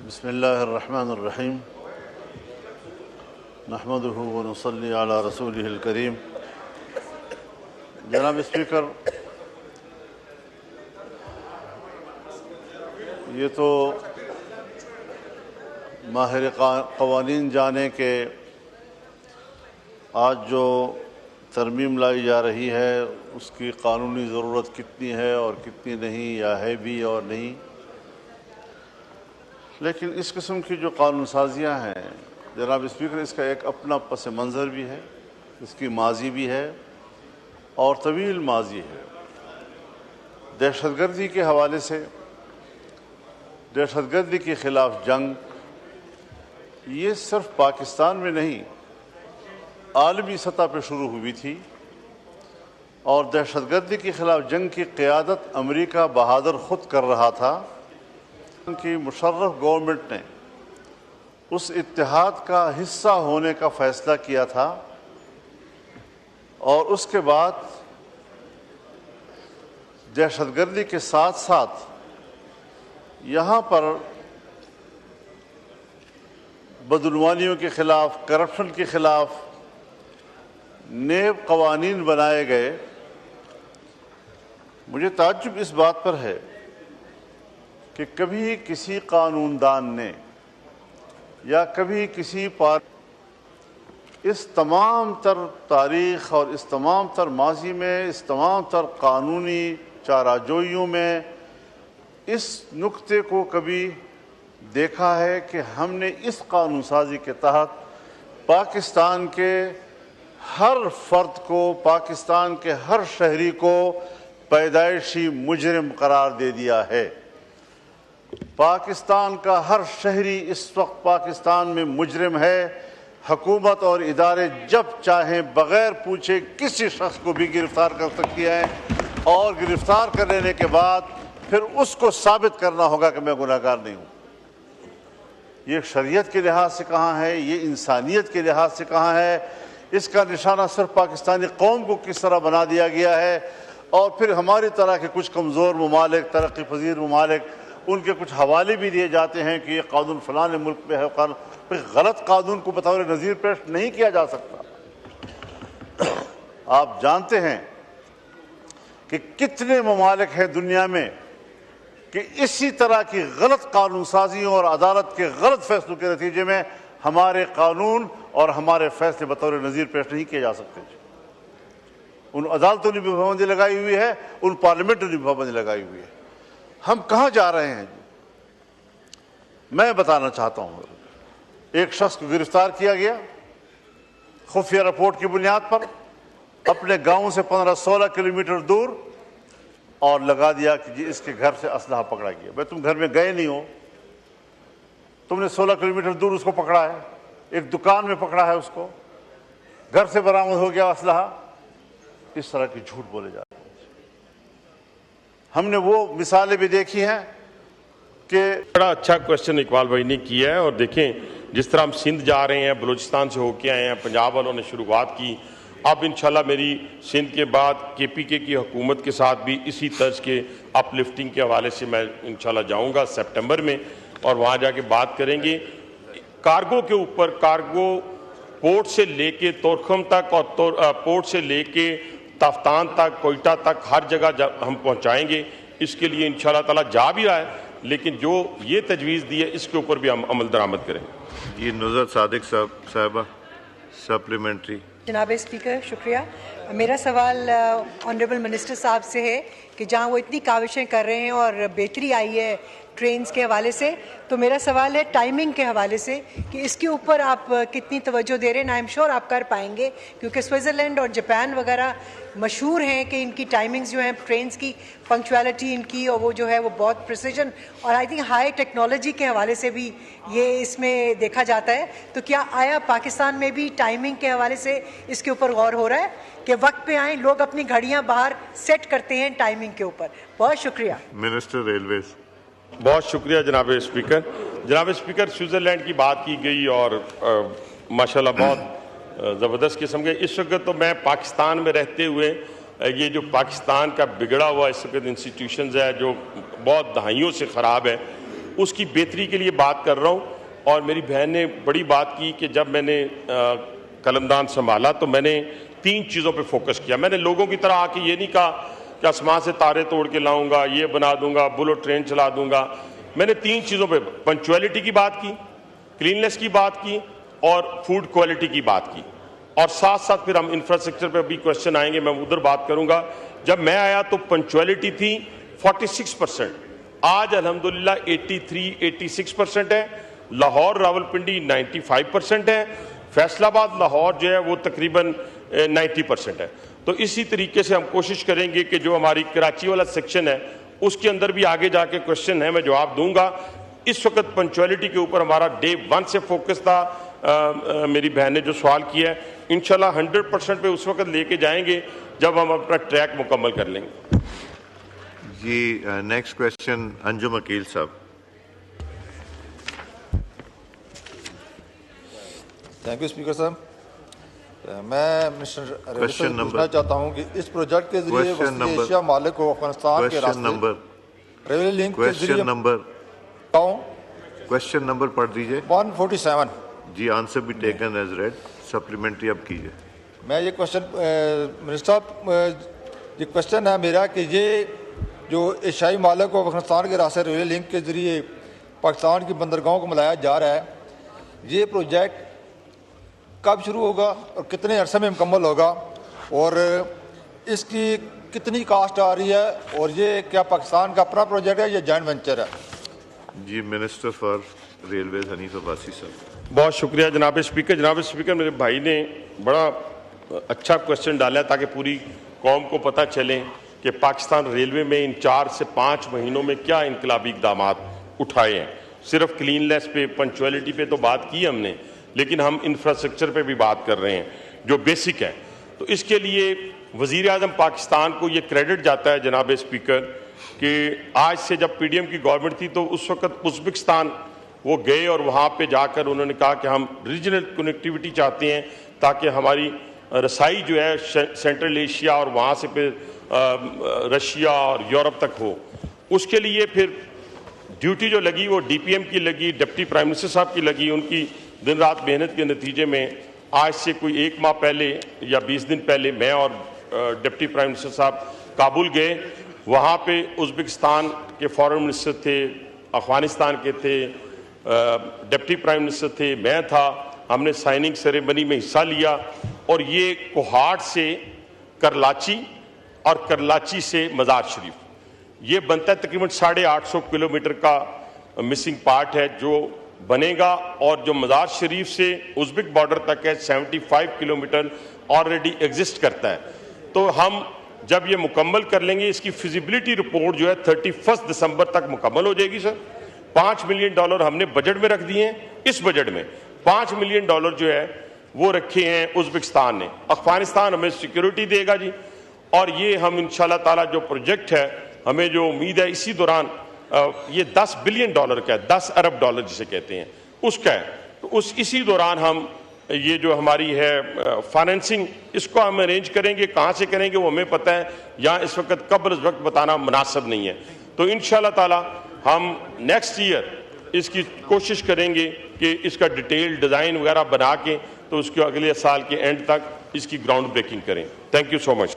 بسم اللہ الرحمن الرحیم نحمدہ ونصلی علی رسولہ الکریم۔ جناب اسپیکر، یہ تو ماہر قوانین جانے کہ آج جو ترمیم لائی جا رہی ہے اس کی قانونی ضرورت کتنی ہے اور کتنی نہیں، یا ہے بھی اور نہیں۔ لیکن اس قسم کی جو قانون سازیاں ہیں جناب اسپیکر، اس کا ایک اپنا پس منظر بھی ہے، اس کی ماضی بھی ہے اور طویل ماضی ہے۔ دہشت گردی کے حوالے سے، دہشت گردی کے خلاف جنگ یہ صرف پاکستان میں نہیں، عالمی سطح پہ شروع ہوئی تھی، اور دہشت گردی کے خلاف جنگ کی قیادت امریکہ بہادر خود کر رہا تھا کہ مشرف گورنمنٹ نے اس اتحاد کا حصہ ہونے کا فیصلہ کیا تھا، اور اس کے بعد دہشت گردی کے ساتھ ساتھ یہاں پر بدعنوانیوں کے خلاف، کرپشن کے خلاف نیب قوانین بنائے گئے۔ مجھے تعجب اس بات پر ہے کہ کبھی کسی قانون دان نے یا کبھی کسی اس تمام تر تاریخ اور اس تمام تر ماضی میں، اس تمام تر قانونی چارہ-جوئیوں میں اس نقطے کو کبھی دیکھا ہے کہ ہم نے اس قانون سازی کے تحت پاکستان کے ہر فرد کو، پاکستان کے ہر شہری کو پیدائشی مجرم قرار دے دیا ہے۔ پاکستان کا ہر شہری اس وقت پاکستان میں مجرم ہے۔ حکومت اور ادارے جب چاہیں بغیر پوچھے کسی شخص کو بھی گرفتار کر سکتی ہیں، اور گرفتار کر لینے کے بعد پھر اس کو ثابت کرنا ہوگا کہ میں گناہگار نہیں ہوں۔ یہ شریعت کے لحاظ سے کہاں ہے، یہ انسانیت کے لحاظ سے کہاں ہے؟ اس کا نشانہ صرف پاکستانی قوم کو کس طرح بنا دیا گیا ہے، اور پھر ہماری طرح کے کچھ کمزور ممالک، ترقی پذیر ممالک، ان کے کچھ حوالے بھی دیے جاتے ہیں کہ یہ قانون فلاں ملک میں ہے۔ غلط قانون کو بطور نظیر پیش نہیں کیا جا سکتا۔ آپ جانتے ہیں کہ کتنے ممالک ہیں دنیا میں کہ اسی طرح کی غلط قانون سازیوں اور عدالت کے غلط فیصلوں کے نتیجے میں ہمارے قانون اور ہمارے فیصلے بطور نظیر پیش نہیں کیے جا سکتے۔ ان عدالتوں نے بھی پابندی لگائی ہوئی ہے، ان پارلیمنٹوں نے بھی پابندی لگائی ہوئی ہے۔ ہم کہاں جا رہے ہیں؟ میں بتانا چاہتا ہوں، ایک شخص کو گرفتار کیا گیا خفیہ رپورٹ کی بنیاد پر، اپنے گاؤں سے 15-16 کلومیٹر دور، اور لگا دیا کہ جی اس کے گھر سے اسلحہ پکڑا گیا۔ بھائی تم گھر میں گئے نہیں ہو، تم نے 16 کلومیٹر دور اس کو پکڑا ہے، ایک دکان میں پکڑا ہے اس کو، گھر سے برآمد ہو گیا اسلحہ۔ اس طرح کی جھوٹ بولے جا رہے ہیں۔ ہم نے وہ مثالیں بھی دیکھی ہیں کہ بڑا اچھا کوشچن اقبال بھائی نے کیا ہے، اور دیکھیں جس طرح ہم سندھ جا رہے ہیں، بلوچستان سے ہو کے آئے ہیں، پنجاب والوں نے شروعات کی، اب انشاءاللہ میری سندھ کے بعد KPK کی حکومت کے ساتھ بھی اسی طرز کے اپ لفٹنگ کے حوالے سے میں انشاءاللہ جاؤں گا سپٹمبر میں، اور وہاں جا کے بات کریں گے کارگو کے اوپر۔ کارگو پورٹ سے لے کے تورخم تک، اور پورٹ سے لے کے تفتان تک، کوئٹہ تک، ہر جگہ ہم پہنچائیں گے۔ اس کے لیے انشاءاللہ تعالیٰ جا بھی رہا ہے، لیکن جو یہ تجویز دی ہے اس کے اوپر بھی ہم عمل درآمد کریں۔ یہ نظر صادق صاحبہ سپلیمنٹری۔ جناب اسپیکر، شکریہ۔ میرا سوال آنریبل منسٹر صاحب سے ہے کہ جہاں وہ اتنی کاوشیں کر رہے ہیں اور بہتری آئی ہے ٹرینز کے حوالے سے، تو میرا سوال ہے ٹائمنگ کے حوالے سے کہ اس کے اوپر آپ کتنی توجہ دے رہے ہیں؟ آئی ایم شیور آپ کر پائیں گے، کیونکہ سوئٹزرلینڈ اور جاپان وغیرہ مشہور ہیں کہ ان کی ٹائمنگز جو ہیں ٹرینز کی، پنکچویلٹی ان کی، اور وہ جو ہے وہ بہت پریسیجن، اور آئی تھنک ہائی ٹیکنالوجی کے حوالے سے بھی یہ اس میں دیکھا جاتا ہے۔ تو کیا آیا پاکستان میں بھی ٹائمنگ کے حوالے سے اس کے اوپر غور ہو رہا ہے کہ وقت پہ آئیں؟ لوگ اپنی گھڑیاں باہر سیٹ کرتے ہیں ٹائمنگ کے اوپر۔ بہت شکریہ۔ Minister railways. بہت شکریہ جناب اسپیکر۔ جناب اسپیکر، سوئٹزرلینڈ کی بات کی گئی اور ماشاءاللہ بہت زبردست قسم کے، اس وقت تو میں پاکستان میں رہتے ہوئے یہ جو پاکستان کا بگڑا ہوا اس وقت انسٹیٹیوشنز ہے جو بہت دہائیوں سے خراب ہے، اس کی بہتری کے لیے بات کر رہا ہوں. اور میری بہن نے بڑی بات کی کہ جب میں نے قلمدان سنبھالا تو میں نے 3 چیزوں پہ فوکس کیا. میں نے لوگوں کی طرح آ کے یہ نہیں کہا کہ آسمان سے تارے توڑ کے لاؤں گا, یہ بنا دوں گا, بلٹ ٹرین چلا دوں گا. میں نے 3 چیزوں پہ پنکچویلٹی کی بات کی, کلیننس کی بات کی اور فوڈ کوالٹی کی بات کی. اور ساتھ ساتھ پھر ہم انفراسٹرکچر پہ بھی کوشچن آئیں گے, میں ادھر بات کروں گا. جب میں آیا تو پنکچویلٹی تھی 46%, آج الحمدللہ 83-86% ہے. لاہور راولپنڈی 95% ہے, فیصل آباد لاہور جو ہے وہ تقریباً 90% ہے. تو اسی طریقے سے ہم کوشش کریں گے کہ جو ہماری کراچی والا سیکشن ہے اس کے اندر بھی آگے جا کے کوشچن ہے, میں جواب دوں گا. اس وقت پنکچویلٹی کے اوپر ہمارا ڈے 1 سے فوکس تھا. میری بہن نے جو سوال کیا ہے انشاءاللہ 100% پہ اس وقت لے کے جائیں گے جب ہم اپنا ٹریک مکمل کر لیں گے. جی نیکسٹ کوشچن انجم عقیل صاحب. تھینک یو اسپیکر صاحب. میں مسٹر ریلوے سے پوچھنا چاہتا ہوں کہ اس پروجیکٹ کے ذریعے وسطی ایشیا مالک کو افغانستان کے راستے ریلوے لنک کے ذریعے کوشچن نمبر پڑھ دیجئے. 147. جی آنسر بھی ٹیکن ایز ریڈ. سپلیمنٹری اب کیجئے. میں یہ کوشچن منسٹر صاحب, یہ کوشچن ہے میرا کہ یہ جو ایشیائی مالک کو افغانستان کے راستے ریلوے لنک کے ذریعے پاکستان کی بندرگاہوں کو ملایا جا رہا ہے, یہ پروجیکٹ کب شروع ہوگا اور کتنے عرصے میں مکمل ہوگا, اور اس کی کتنی کاسٹ آ رہی ہے, اور یہ کیا پاکستان کا اپنا پروجیکٹ ہے یا جوائنٹ وینچر ہے؟ جی minister for railways Hanif Abbasi صاحب. بہت شکریہ جناب اسپیکر. جناب اسپیکر, میرے بھائی نے بڑا اچھا کوشچن ڈالا ہے تاکہ پوری قوم کو پتہ چلے کہ پاکستان ریلوے میں ان 4 سے 5 مہینوں میں کیا انقلابی اقدامات اٹھائے ہیں. صرف کلیننس پہ, پنکچویلٹی پہ تو بات کی ہم نے, لیکن ہم انفراسٹرکچر پہ بھی بات کر رہے ہیں جو بیسک ہے. تو اس کے لیے وزیر اعظم پاکستان کو یہ کریڈٹ جاتا ہے جناب اسپیکر کہ آج سے جب پی ڈی ایم کی گورنمنٹ تھی تو اس وقت ازبکستان وہ گئے اور وہاں پہ جا کر انہوں نے کہا کہ ہم ریجنل کنیکٹیوٹی چاہتے ہیں تاکہ ہماری رسائی جو ہے سینٹرل ایشیا اور وہاں سے پھر رشیا اور یورپ تک ہو. اس کے لیے پھر ڈیوٹی جو لگی وہ ڈی پی ایم کی لگی, ڈپٹی پرائم منسٹر صاحب کی لگی. ان کی دن رات محنت کے نتیجے میں آج سے کوئی 1 ماہ پہلے یا 20 دن پہلے میں اور ڈپٹی پرائم منسٹر صاحب کابل گئے. وہاں پہ ازبکستان کے فارن منسٹر تھے, افغانستان کے تھے, ڈپٹی پرائم منسٹر تھے, میں تھا. ہم نے سائننگ سیریمنی میں حصہ لیا اور یہ کوہاٹ سے کرلاچی اور کرلاچی سے مزار شریف یہ بنتا ہے تقریباً 850 کلومیٹر کا مسنگ پارٹ ہے جو بنے گا. اور جو مزار شریف سے ازبک بارڈر تک ہے 75 کلومیٹر آلریڈی ایگزسٹ کرتا ہے. تو ہم جب یہ مکمل کر لیں گے, اس کی فیزیبلٹی رپورٹ جو ہے 31 دسمبر تک مکمل ہو جائے گی. سر $5 ملین ہم نے بجٹ میں رکھ دیے ہیں. اس بجٹ میں $5 ملین جو ہے وہ رکھے ہیں ازبکستان نے. افغانستان ہمیں سیکیورٹی دے گا جی. اور یہ ہم انشاءاللہ تعالیٰ جو پروجیکٹ ہے ہمیں جو امید ہے اسی دوران یہ $10 بلین کا ہے, 10 ارب ڈالر جسے کہتے ہیں اس کا ہے. تو اسی دوران ہم یہ جو ہماری ہے فائنینسنگ اس کو ہم ارینج کریں گے. کہاں سے کریں گے وہ ہمیں پتہ ہے, یہاں اس وقت قبل از وقت بتانا مناسب نہیں ہے. تو انشاءاللہ تعالیٰ ہم نیکسٹ ایئر اس کی کوشش کریں گے کہ اس کا ڈیٹیل ڈیزائن وغیرہ بنا کے تو اس کے اگلے سال کے اینڈ تک اس کی گراؤنڈ بریکنگ کریں. Thank you so much.